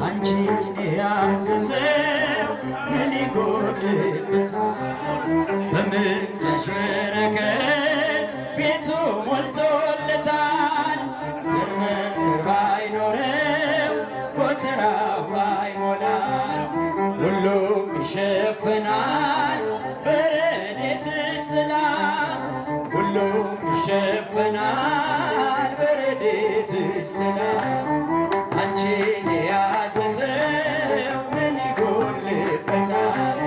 አንቺን የያዘ ሰው ምን ይጎድልበታል? በምልጃሽ በረከት ቤቱ ሞልቶለታል። ዘር መከር ባይኖረው ጎተራው ባይሞላል ሁሉም ይሸፈናል በረድኤትሽ ጥላ ሁሉም ይሸፈናል በረድኤትሽ ጥላ አንቺን የያዘ ሰው ምን ይጎድልበታል?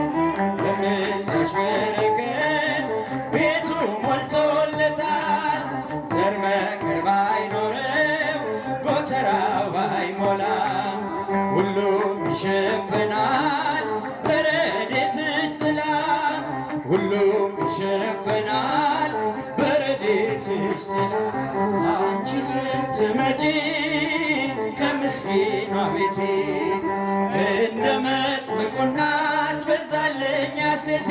በምልጃሽ በረከት ቤቱ ሞልቶለታል። ዘር መከር ባይኖረው ጎተራው ባይሞላ ሁሉም ይሸፈናል በረድኤትሽ ጥላ ሁሉም ይሸፈናል በረድኤትሽ ጥላ አንቺ ስትመጪ ከምስኪኗ ቤቴ እንደ መጥምቁ እናት በዛልኝ ሐሴቴ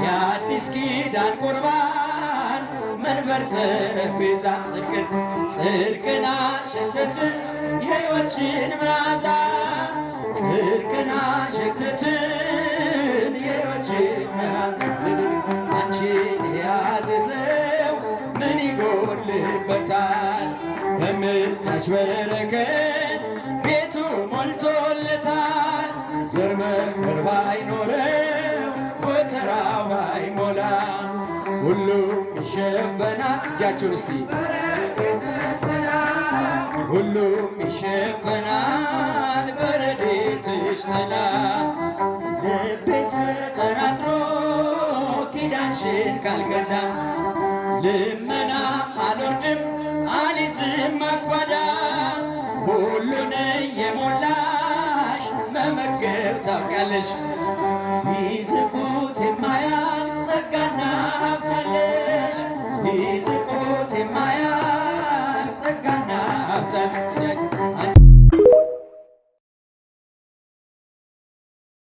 የአዲስ ኪዳን ቁርባን መንበር ጠረጴዛ ጽድቅን አሸተትን የሕይወትሽን መዓዛ ጽድቅን አሸተትን የሕይወትሽን መዓዛ አንቺን የያዘ ሰው ምን ይጎድልበታል? በምልጃሽ በረከት ቤቱ ሞልቶለታል። ዘር መከር ባይኖረው ጎተራው ባይሞላ ሁሉም ይሸፈናል። እጃችሁን እስቲ ሁሉም ይሸፈናል በረድኤትሽ ጥላ ልቤ ተጠራጥሮ ኪዳንሽን ካልከዳም ልመናም አልወርድም አልይዝም አክፋዳ ሁሉን የሞላሽ መመገብ ታውቂያለሽ ይዝቁ